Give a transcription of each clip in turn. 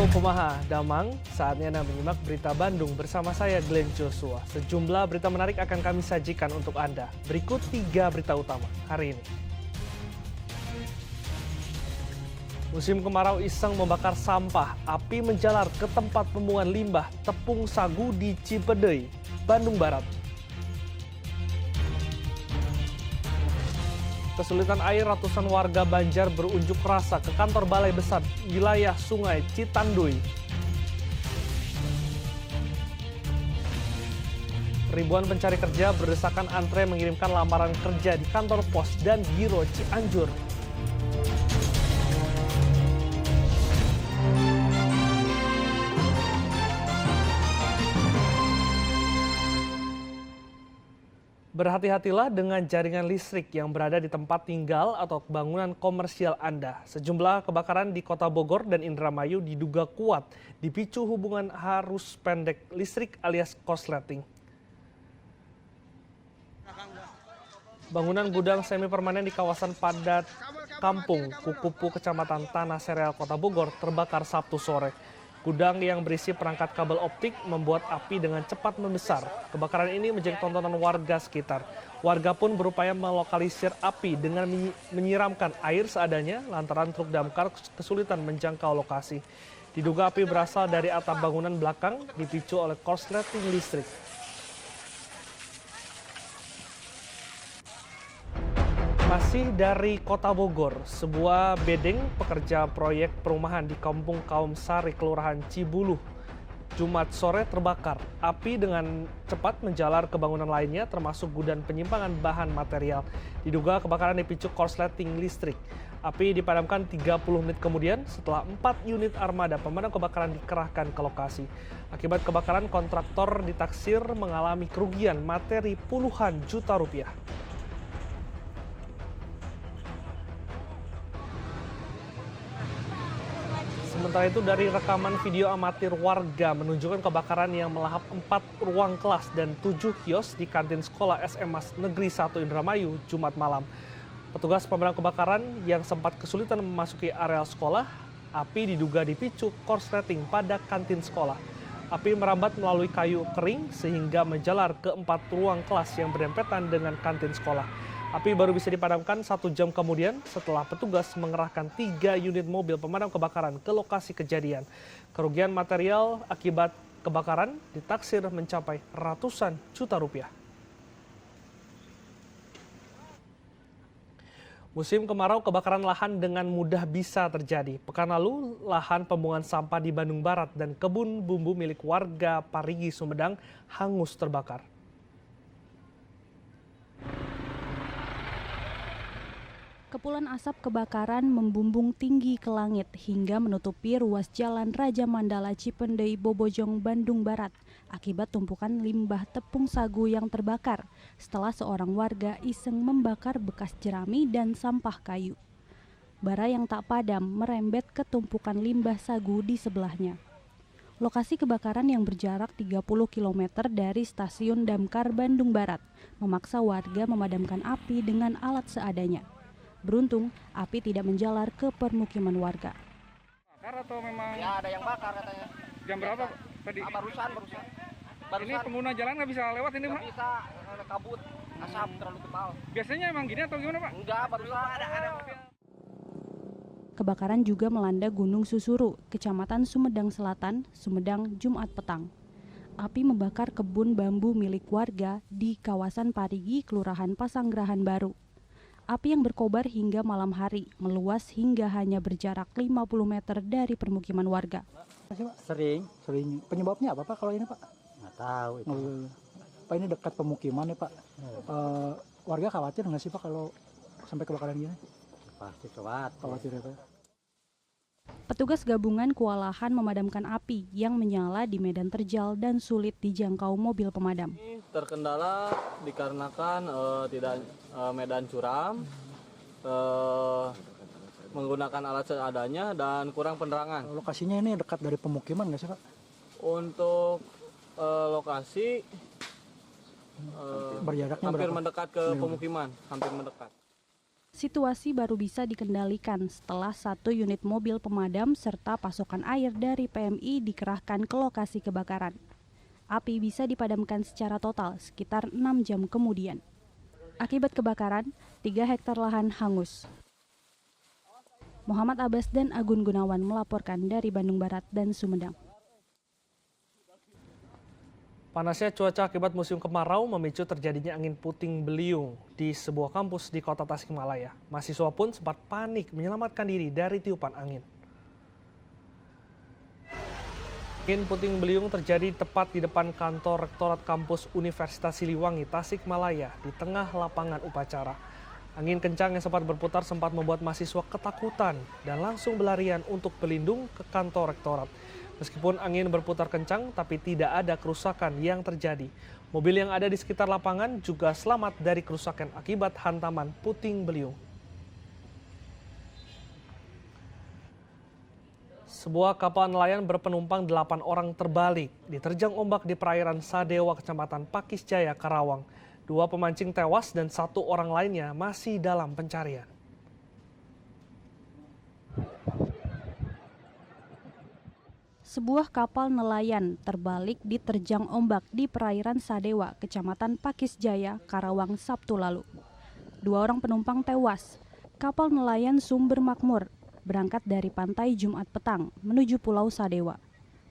Halo kumaha, Damang. Saatnya Anda menyimak berita Bandung bersama saya Glenn Joshua. Sejumlah berita menarik akan kami sajikan untuk Anda. Berikut 3 berita utama hari ini. Musim kemarau iseng membakar sampah, api menjalar ke tempat pembuangan limbah tepung sagu di Cipedei, Bandung Barat. Kesulitan air, ratusan warga Banjar berunjuk rasa ke kantor Balai Besar wilayah Sungai Citanduy. Ribuan pencari kerja berdesakan antre mengirimkan lamaran kerja di kantor pos dan biro Cianjur. Berhati-hatilah dengan jaringan listrik yang berada di tempat tinggal atau bangunan komersial Anda. Sejumlah kebakaran di Kota Bogor dan Indramayu diduga kuat dipicu hubungan arus pendek listrik alias korsleting. Bangunan gudang semi permanen di kawasan padat Kampung Kukupu, Kecamatan Tanah Sereal, Kota Bogor terbakar Sabtu sore. Gudang yang berisi perangkat kabel optik membuat api dengan cepat membesar. Kebakaran ini menjadi tontonan warga sekitar. Warga pun berupaya melokalisir api dengan menyiramkan air seadanya lantaran truk damkar kesulitan menjangkau lokasi. Diduga api berasal dari atap bangunan belakang dipicu oleh korsleting listrik. Masih dari Kota Bogor, sebuah bedeng pekerja proyek perumahan di Kampung Kaum Sari, Kelurahan Cibuluh, Jumat sore terbakar. Api dengan cepat menjalar ke bangunan lainnya termasuk gudang penyimpangan bahan material. Diduga kebakaran dipicu korsleting listrik. Api dipadamkan 30 menit kemudian setelah 4 unit armada pemadam kebakaran dikerahkan ke lokasi. Akibat kebakaran, kontraktor ditaksir mengalami kerugian materi puluhan juta rupiah. Sementara itu dari rekaman video amatir warga menunjukkan kebakaran yang melahap 4 ruang kelas dan 7 kios di kantin sekolah SMA Negeri 1 Indramayu Jumat malam. Petugas pemadam kebakaran yang sempat kesulitan memasuki areal sekolah, api diduga dipicu korsleting pada kantin sekolah. Api merambat melalui kayu kering sehingga menjalar ke 4 ruang kelas yang berdempetan dengan kantin sekolah. Api baru bisa dipadamkan 1 jam kemudian setelah petugas mengerahkan 3 unit mobil pemadam kebakaran ke lokasi kejadian. Kerugian material akibat kebakaran ditaksir mencapai ratusan juta rupiah. Musim kemarau, kebakaran lahan dengan mudah bisa terjadi. Pekan lalu, lahan pembuangan sampah di Bandung Barat dan kebun bumbu milik warga Parigi, Sumedang hangus terbakar. Kepulan asap kebakaran membumbung tinggi ke langit hingga menutupi ruas jalan Raja Mandala Cipendei Bobojong, Bandung Barat akibat tumpukan limbah tepung sagu yang terbakar setelah seorang warga iseng membakar bekas jerami dan sampah kayu. Bara yang tak padam merembet ke tumpukan limbah sagu di sebelahnya. Lokasi kebakaran yang berjarak 30 km dari stasiun Damkar Bandung Barat memaksa warga memadamkan api dengan alat seadanya. Beruntung, api tidak menjalar ke permukiman warga. Bakar atau memang? Ya, ada yang bakar katanya. Jam berapa tadi? Barusan. Ini pengguna jalan nggak bisa lewat ini, Pak? Nggak bisa, ada kabut, asap terlalu tebal. Biasanya emang gini atau gimana, Pak? Enggak, barusan ada. Kebakaran juga melanda Gunung Susuru, Kecamatan Sumedang Selatan, Sumedang, Jumat petang. Api membakar kebun bambu milik warga di kawasan Parigi, Kelurahan Pasanggerahan Baru. Api yang berkobar hingga malam hari, meluas hingga hanya berjarak 50 meter dari permukiman warga. Sering. Penyebabnya apa Pak kalau ini Pak? Nggak tahu itu. Pak ini dekat pemukiman ya Pak. Warga khawatir nggak sih Pak kalau sampai kebakaran gini? Pasti khawatir. Khawatir ya Pak. Petugas gabungan kewalahan memadamkan api yang menyala di medan terjal dan sulit dijangkau mobil pemadam. Terkendala dikarenakan tidak medan curam, menggunakan alat seadanya dan kurang penerangan. Lokasinya ini dekat dari pemukiman nggak sih Pak? Untuk lokasi Berjaraknya hampir berapa? mendekat ke pemukiman, hampir mendekat. Situasi baru bisa dikendalikan setelah 1 unit mobil pemadam serta pasokan air dari PMI dikerahkan ke lokasi kebakaran. Api bisa dipadamkan secara total sekitar 6 jam kemudian. Akibat kebakaran, 3 hektar lahan hangus. Muhammad Abbas dan Agun Gunawan melaporkan dari Bandung Barat dan Sumedang. Panasnya cuaca akibat musim kemarau memicu terjadinya angin puting beliung di sebuah kampus di kota Tasikmalaya. Mahasiswa pun sempat panik menyelamatkan diri dari tiupan angin. Angin puting beliung terjadi tepat di depan kantor Rektorat Kampus Universitas Siliwangi, Tasikmalaya, di tengah lapangan upacara. Angin kencang yang sempat berputar sempat membuat mahasiswa ketakutan dan langsung berlarian untuk berlindung ke kantor rektorat. Meskipun angin berputar kencang, tapi tidak ada kerusakan yang terjadi. Mobil yang ada di sekitar lapangan juga selamat dari kerusakan akibat hantaman puting beliung. Sebuah kapal nelayan berpenumpang 8 orang terbalik diterjang ombak di perairan Sadewa, Kecamatan Pakis Jaya, Karawang. 2 pemancing tewas dan 1 orang lainnya masih dalam pencarian. Sebuah kapal nelayan terbalik diterjang ombak di perairan Sadewa, Kecamatan Pakis Jaya, Karawang, Sabtu lalu. 2 orang penumpang tewas. Kapal nelayan Sumber Makmur berangkat dari pantai Jumat petang menuju Pulau Sadewa.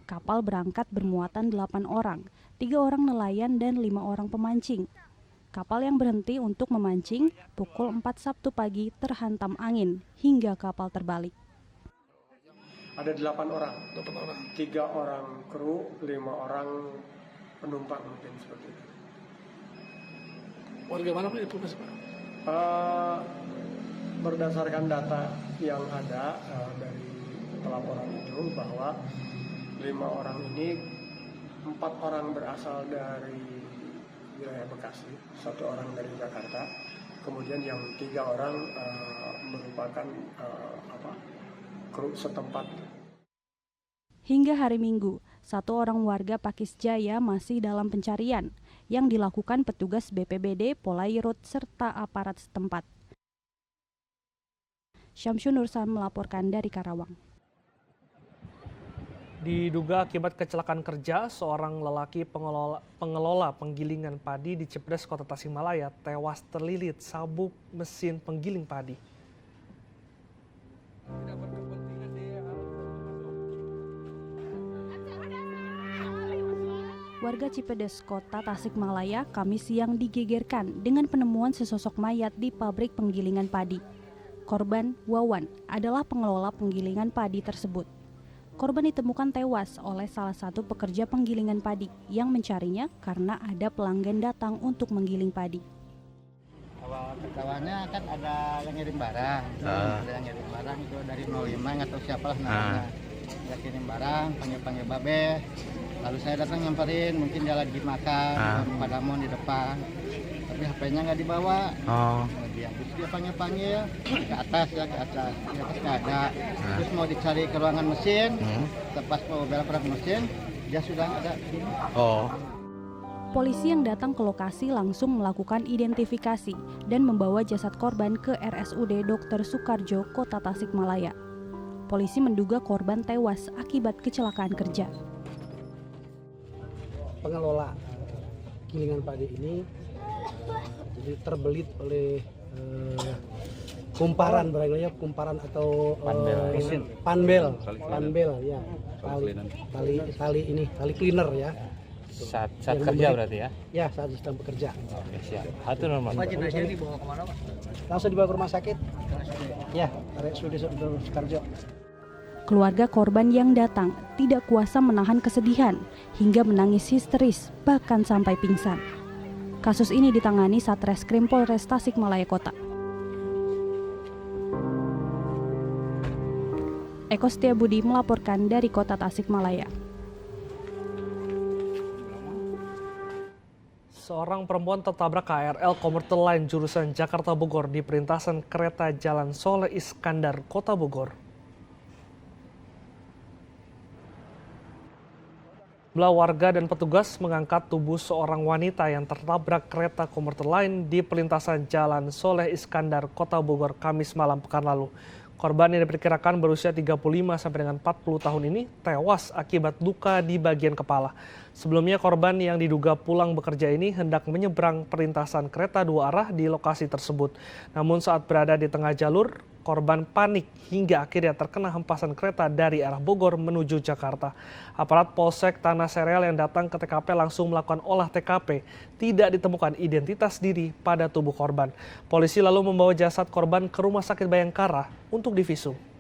Kapal berangkat bermuatan 8 orang, 3 orang nelayan dan 5 orang pemancing. Kapal yang berhenti untuk memancing pukul 4 Sabtu pagi terhantam angin hingga kapal terbalik. Ada 8 orang, 3 orang kru, 5 orang penumpang mungkin seperti itu. Warga mana Pak itu Pak? Berdasarkan data yang ada dari pelaporan itu bahwa 5 orang ini, 4 orang berasal dari wilayah Bekasi, 1 orang dari Jakarta, kemudian yang 3 orang merupakan kru setempat. Hingga hari Minggu, 1 orang warga Pakis Jaya masih dalam pencarian yang dilakukan petugas BPBD, Polairut, serta aparat setempat. Syamsun Nursan melaporkan dari Karawang. Diduga akibat kecelakaan kerja, seorang lelaki pengelola penggilingan padi di Cipedes, Kota Tasikmalaya, tewas terlilit sabuk mesin penggiling padi. Warga Cipedes, Kota Tasikmalaya, Kamis siang digegerkan dengan penemuan sesosok mayat di pabrik penggilingan padi. Korban, Wawan, adalah pengelola penggilingan padi tersebut. Korban ditemukan tewas oleh salah satu pekerja penggilingan padi yang mencarinya karena ada pelanggan datang untuk menggiling padi. Awal ketahuannya kan ada yang ngirim barang, ada yang ngirim barang itu dari 05 atau siapalah namanya. Dia kirim barang, panggil-panggil babe. Lalu saya datang nyamperin, mungkin dia lagi makan, padamon di depan. Tapi HP-nya nggak dibawa. Kemudian terus dia panggil-panggil ke atas, di atas nggak ada. Terus mau dicari ke ruangan mesin, pas mau belok ke mesin, dia sudah ada. Polisi yang datang ke lokasi langsung melakukan identifikasi dan membawa jasad korban ke RSUD Dr. Soekarjo, Kota Tasikmalaya. Polisi menduga korban tewas akibat kecelakaan kerja. Pengelola gilingan padi ini jadi terbelit oleh kumparan barangkali ya, kumparan atau panbel ya, tali cleaner ya. Saat kerja berarti ya? Ya, saat sedang bekerja. Oke, siap. Itu normal. Jenazahnya dibawa kemana Pak? Langsung dibawa ke rumah sakit. Ya, RSUD Dr. Soekarjo. Keluarga korban yang datang tidak kuasa menahan kesedihan hingga menangis histeris, bahkan sampai pingsan. Kasus ini ditangani Satreskrim Polres Tasikmalaya Kota. Eko Setiabudi melaporkan dari Kota Tasikmalaya. Seorang perempuan tertabrak KRL Komuter Line jurusan Jakarta Bogor di perlintasan kereta Jalan Soleh Iskandar, Kota Bogor. Sejumlah warga dan petugas mengangkat tubuh seorang wanita yang tertabrak kereta komuter lain di perlintasan Jalan Soleh Iskandar, Kota Bogor, Kamis malam pekan lalu. Korban yang diperkirakan berusia 35 sampai dengan 40 tahun ini tewas akibat luka di bagian kepala. Sebelumnya korban yang diduga pulang bekerja ini hendak menyeberang perlintasan kereta dua arah di lokasi tersebut. Namun saat berada di tengah jalur, korban panik hingga akhirnya terkena hempasan kereta dari arah Bogor menuju Jakarta. Aparat Polsek Tanah Sereal yang datang ke TKP langsung melakukan olah TKP. Tidak ditemukan identitas diri pada tubuh korban. Polisi lalu membawa jasad korban ke Rumah Sakit Bayangkara untuk divisum.